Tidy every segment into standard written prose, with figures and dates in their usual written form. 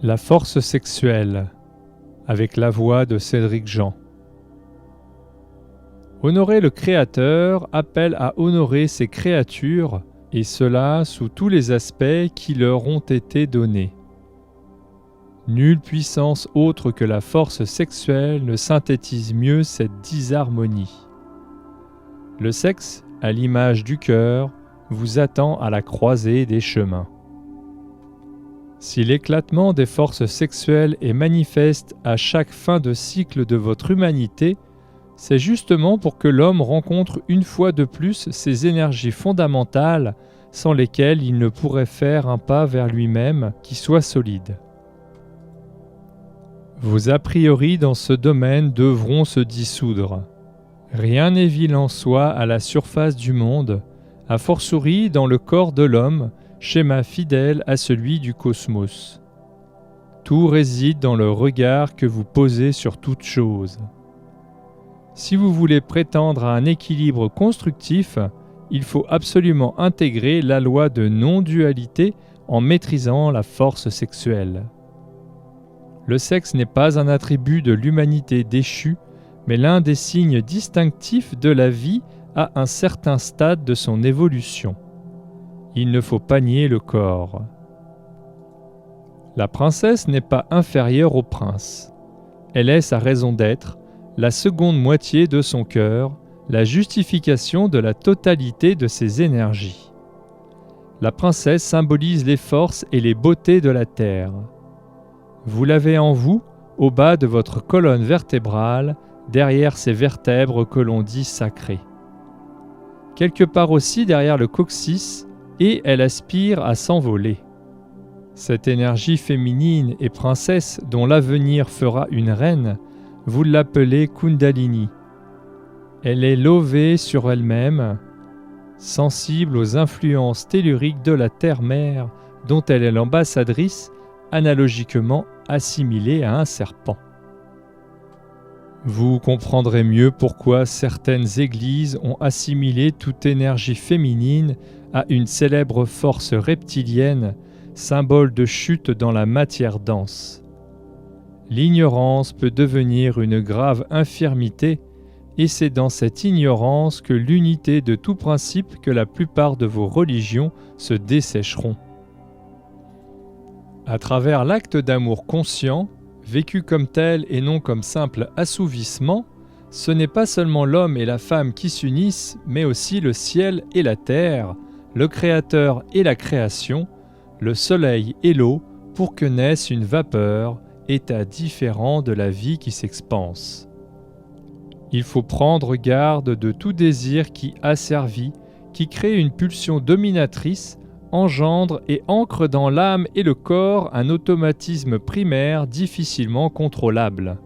La force sexuelle, avec la voix de Cédric Jean. Honorer le Créateur appelle à honorer ses créatures, et cela sous tous les aspects qui leur ont été donnés. Nulle puissance autre que la force sexuelle ne synthétise mieux cette disharmonie. Le sexe, à l'image du cœur, vous attend à la croisée des chemins. Si l'éclatement des forces sexuelles est manifeste à chaque fin de cycle de votre humanité, c'est justement pour que l'homme rencontre une fois de plus ces énergies fondamentales sans lesquelles il ne pourrait faire un pas vers lui-même qui soit solide. Vos a priori dans ce domaine devront se dissoudre. Rien n'est vil en soi à la surface du monde, a fortiori dans le corps de l'homme, schéma fidèle à celui du cosmos. Tout réside dans le regard que vous posez sur toute chose. Si vous voulez prétendre à un équilibre constructif, il faut absolument intégrer la loi de non-dualité en maîtrisant la force sexuelle. Le sexe n'est pas un attribut de l'humanité déchue, mais l'un des signes distinctifs de la vie à un certain stade de son évolution. Il ne faut pas nier le corps. La princesse n'est pas inférieure au prince. Elle est sa raison d'être, la seconde moitié de son cœur, la justification de la totalité de ses énergies. La princesse symbolise les forces et les beautés de la terre. Vous l'avez en vous, au bas de votre colonne vertébrale, derrière ces vertèbres que l'on dit sacrées. Quelque part aussi derrière le coccyx, et elle aspire à s'envoler. Cette énergie féminine et princesse dont l'avenir fera une reine, vous l'appelez Kundalini. Elle est levée sur elle-même, sensible aux influences telluriques de la terre-mère dont elle est l'ambassadrice, analogiquement assimilée à un serpent. Vous comprendrez mieux pourquoi certaines églises ont assimilé toute énergie féminine à une célèbre force reptilienne, symbole de chute dans la matière dense. L'ignorance peut devenir une grave infirmité, et c'est dans cette ignorance que l'unité de tout principe que la plupart de vos religions se dessécheront. À travers l'acte d'amour conscient, vécu comme tel et non comme simple assouvissement, ce n'est pas seulement l'homme et la femme qui s'unissent, mais aussi le ciel et la terre, le Créateur et la création, le soleil et l'eau, pour que naisse une vapeur, état différent de la vie qui s'expanse. Il faut prendre garde de tout désir qui asservit, qui crée une pulsion dominatrice, engendre et ancre dans l'âme et le corps un automatisme primaire difficilement contrôlable.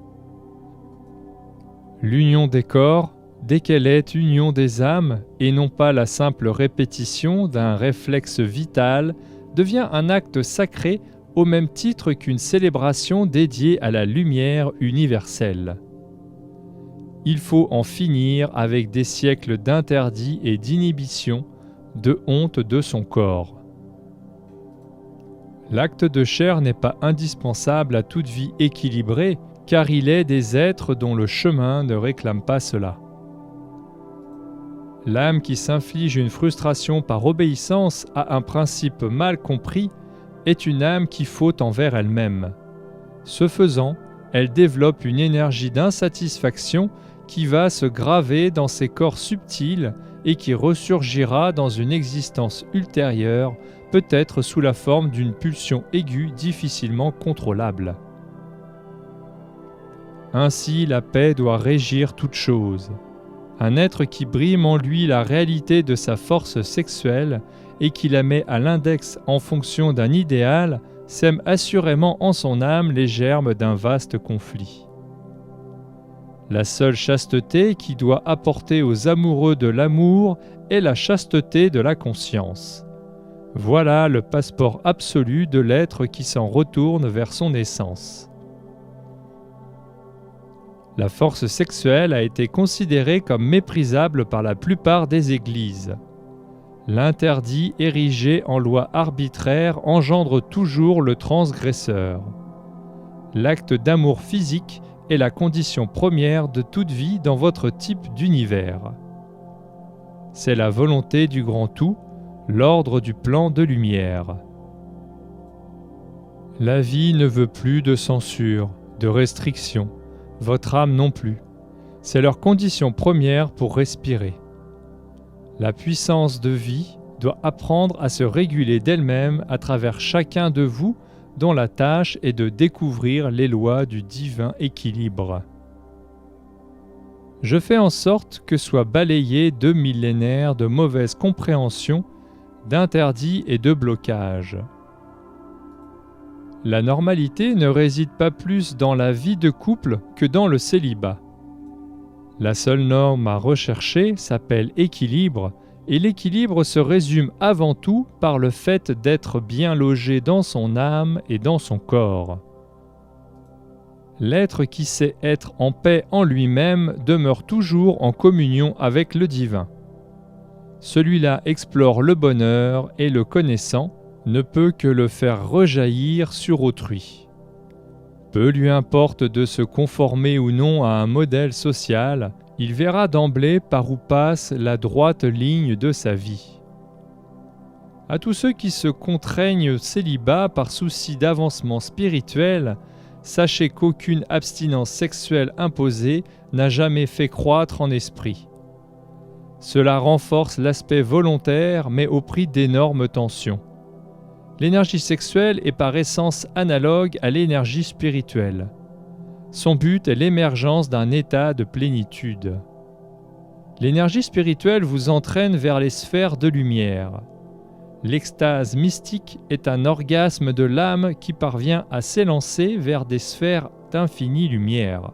L'union des corps, dès qu'elle est union des âmes et non pas la simple répétition d'un réflexe vital, devient un acte sacré au même titre qu'une célébration dédiée à la lumière universelle. Il faut en finir avec des siècles d'interdits et d'inhibitions, de honte de son corps. L'acte de chair n'est pas indispensable à toute vie équilibrée, car il est des êtres dont le chemin ne réclame pas cela. L'âme qui s'inflige une frustration par obéissance à un principe mal compris est une âme qui faute envers elle-même. Ce faisant, elle développe une énergie d'insatisfaction qui va se graver dans ses corps subtils et qui ressurgira dans une existence ultérieure, peut-être sous la forme d'une pulsion aiguë difficilement contrôlable. Ainsi, la paix doit régir toute chose. Un être qui brime en lui la réalité de sa force sexuelle et qui la met à l'index en fonction d'un idéal sème assurément en son âme les germes d'un vaste conflit. La seule chasteté qui doit apporter aux amoureux de l'amour est la chasteté de la conscience. Voilà le passeport absolu de l'être qui s'en retourne vers son essence. La force sexuelle a été considérée comme méprisable par la plupart des églises. L'interdit érigé en loi arbitraire engendre toujours le transgresseur. L'acte d'amour physique est la condition première de toute vie dans votre type d'univers. C'est la volonté du grand tout, l'ordre du plan de lumière. La vie ne veut plus de censure, de restriction, votre âme non plus. C'est leur condition première pour respirer. La puissance de vie doit apprendre à se réguler d'elle-même à travers chacun de vous dont la tâche est de découvrir les lois du divin équilibre. Je fais en sorte que soient balayés 2 millénaires de mauvaise compréhension, d'interdits et de blocages. La normalité ne réside pas plus dans la vie de couple que dans le célibat. La seule norme à rechercher s'appelle équilibre, et l'équilibre se résume avant tout par le fait d'être bien logé dans son âme et dans son corps. L'être qui sait être en paix en lui-même demeure toujours en communion avec le divin. Celui-là explore le bonheur et le connaissant ne peut que le faire rejaillir sur autrui. Peu lui importe de se conformer ou non à un modèle social, il verra d'emblée par où passe la droite ligne de sa vie. À tous ceux qui se contraignent au célibat par souci d'avancement spirituel, sachez qu'aucune abstinence sexuelle imposée n'a jamais fait croître en esprit. Cela renforce l'aspect volontaire mais au prix d'énormes tensions. L'énergie sexuelle est par essence analogue à l'énergie spirituelle. Son but est l'émergence d'un état de plénitude. L'énergie spirituelle vous entraîne vers les sphères de lumière. L'extase mystique est un orgasme de l'âme qui parvient à s'élancer vers des sphères d'infinie lumière.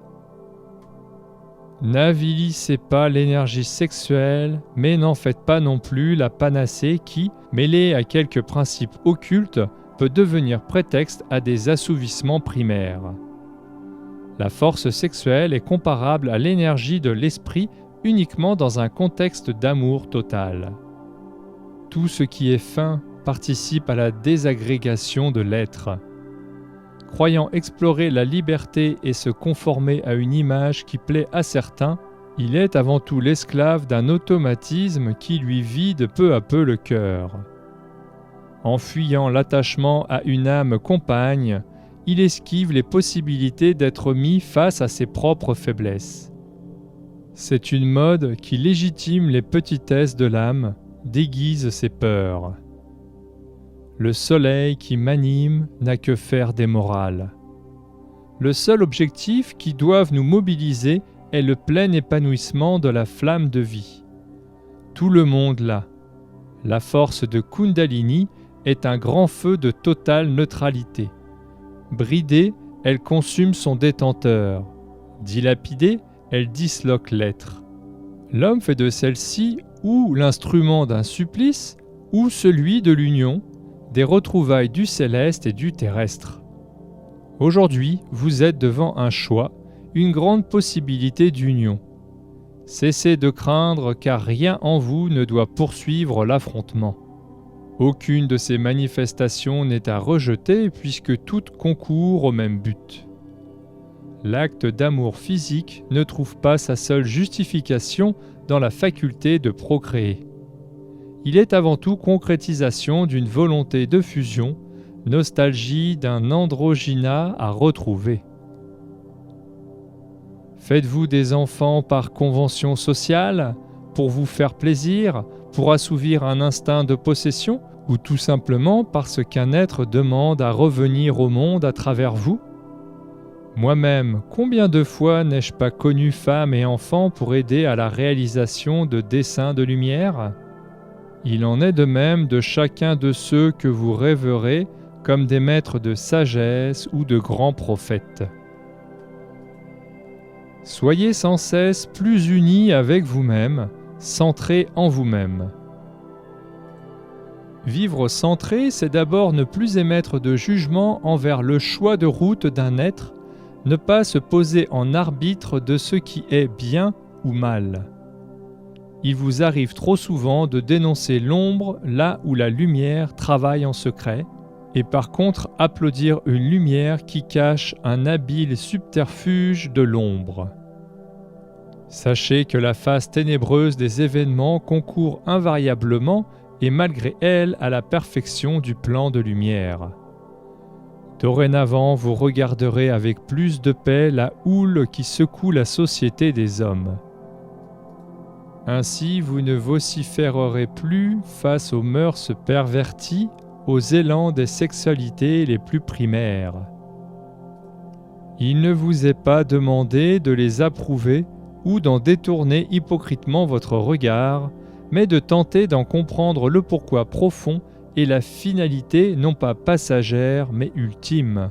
N'avilissez pas l'énergie sexuelle, mais n'en faites pas non plus la panacée qui, mêlée à quelques principes occultes, peut devenir prétexte à des assouvissements primaires. La force sexuelle est comparable à l'énergie de l'esprit uniquement dans un contexte d'amour total. Tout ce qui est fin participe à la désagrégation de l'être. Croyant explorer la liberté et se conformer à une image qui plaît à certains, il est avant tout l'esclave d'un automatisme qui lui vide peu à peu le cœur. En fuyant l'attachement à une âme compagne, il esquive les possibilités d'être mis face à ses propres faiblesses. C'est une mode qui légitime les petitesses de l'âme, déguise ses peurs. Le soleil qui m'anime n'a que faire des morales. Le seul objectif qui doive nous mobiliser est le plein épanouissement de la flamme de vie. Tout le monde là. La force de Kundalini est un grand feu de totale neutralité. Bridée, elle consume son détenteur. Dilapidée, elle disloque l'être. L'homme fait de celle-ci ou l'instrument d'un supplice ou celui de l'union, des retrouvailles du céleste et du terrestre. Aujourd'hui, vous êtes devant un choix, une grande possibilité d'union. Cessez de craindre car rien en vous ne doit poursuivre l'affrontement. Aucune de ces manifestations n'est à rejeter puisque toutes concourent au même but. L'acte d'amour physique ne trouve pas sa seule justification dans la faculté de procréer. Il est avant tout concrétisation d'une volonté de fusion, nostalgie d'un androgyna à retrouver. Faites-vous des enfants par convention sociale, pour vous faire plaisir, pour assouvir un instinct de possession, ou tout simplement parce qu'un être demande à revenir au monde à travers vous? Moi-même, combien de fois n'ai-je pas connu femmes et enfants pour aider à la réalisation de desseins de lumière? Il en est de même de chacun de ceux que vous rêverez comme des maîtres de sagesse ou de grands prophètes. Soyez sans cesse plus unis avec vous-même, centrés en vous-même. Vivre centré, c'est d'abord ne plus émettre de jugement envers le choix de route d'un être, ne pas se poser en arbitre de ce qui est bien ou mal. Il vous arrive trop souvent de dénoncer l'ombre là où la lumière travaille en secret, et par contre applaudir une lumière qui cache un habile subterfuge de l'ombre. Sachez que la face ténébreuse des événements concourt invariablement et malgré elle à la perfection du plan de lumière. Dorénavant, vous regarderez avec plus de paix la houle qui secoue la société des hommes. Ainsi, vous ne vociférerez plus face aux mœurs perverties, aux élans des sexualités les plus primaires. Il ne vous est pas demandé de les approuver ou d'en détourner hypocritement votre regard, mais de tenter d'en comprendre le pourquoi profond et la finalité non pas passagère mais ultime.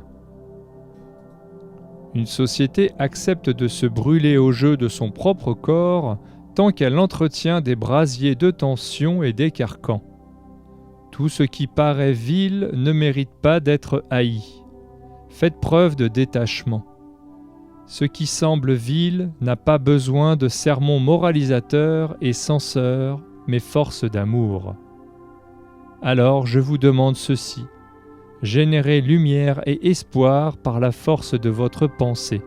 Une société accepte de se brûler au jeu de son propre corps tant qu'elle entretient des brasiers de tension et des carcans. Tout ce qui paraît vil ne mérite pas d'être haï. Faites preuve de détachement. Ce qui semble vil n'a pas besoin de sermons moralisateurs et censeurs, mais force d'amour. Alors je vous demande ceci, générez lumière et espoir par la force de votre pensée.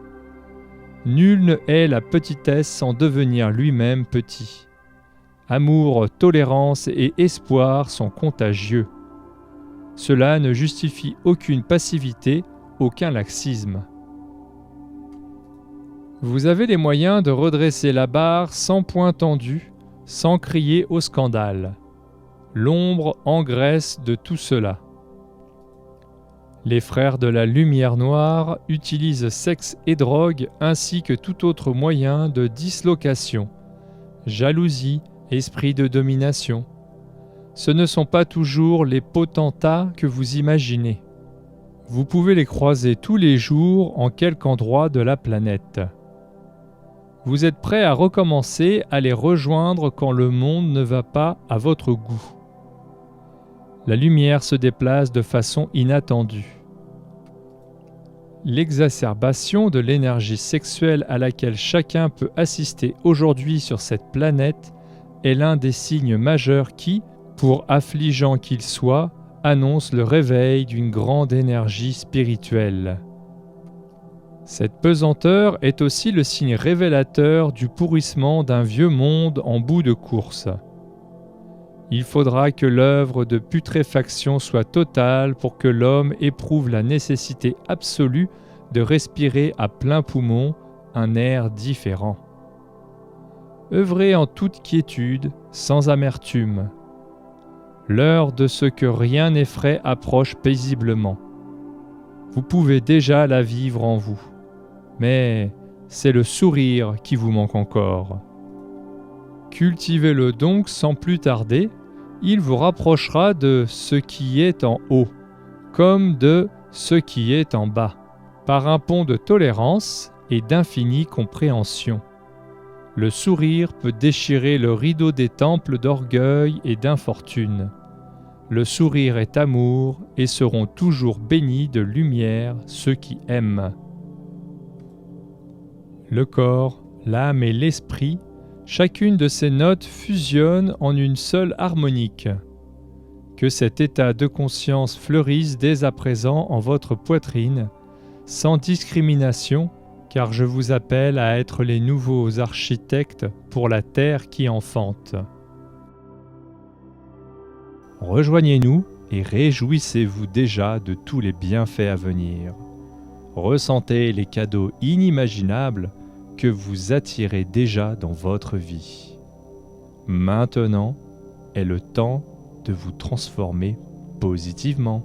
Nul ne hait la petitesse sans devenir lui-même petit. Amour, tolérance et espoir sont contagieux. Cela ne justifie aucune passivité, aucun laxisme. Vous avez les moyens de redresser la barre sans poing tendu, sans crier au scandale. L'ombre engraisse de tout cela. Les frères de la lumière noire utilisent sexe et drogue ainsi que tout autre moyen de dislocation, jalousie, esprit de domination. Ce ne sont pas toujours les potentats que vous imaginez. Vous pouvez les croiser tous les jours en quelque endroit de la planète. Vous êtes prêt à recommencer à les rejoindre quand le monde ne va pas à votre goût. La lumière se déplace de façon inattendue. L'exacerbation de l'énergie sexuelle à laquelle chacun peut assister aujourd'hui sur cette planète est l'un des signes majeurs qui, pour affligeant qu'il soit, annonce le réveil d'une grande énergie spirituelle. Cette pesanteur est aussi le signe révélateur du pourrissement d'un vieux monde en bout de course. Il faudra que l'œuvre de putréfaction soit totale pour que l'homme éprouve la nécessité absolue de respirer à plein poumon un air différent. Œuvrez en toute quiétude, sans amertume. L'heure de ce que rien n'effraie approche paisiblement. Vous pouvez déjà la vivre en vous, mais c'est le sourire qui vous manque encore. Cultivez-le donc sans plus tarder, il vous rapprochera de ce qui est en haut, comme de ce qui est en bas, par un pont de tolérance et d'infinie compréhension. Le sourire peut déchirer le rideau des temples d'orgueil et d'infortune. Le sourire est amour et seront toujours bénis de lumière ceux qui aiment. Le corps, l'âme et l'esprit, chacune de ces notes fusionne en une seule harmonique. Que cet état de conscience fleurisse dès à présent en votre poitrine, sans discrimination, car je vous appelle à être les nouveaux architectes pour la terre qui enfante. Rejoignez-nous et réjouissez-vous déjà de tous les bienfaits à venir. Ressentez les cadeaux inimaginables que vous attirez déjà dans votre vie. Maintenant est le temps de vous transformer positivement.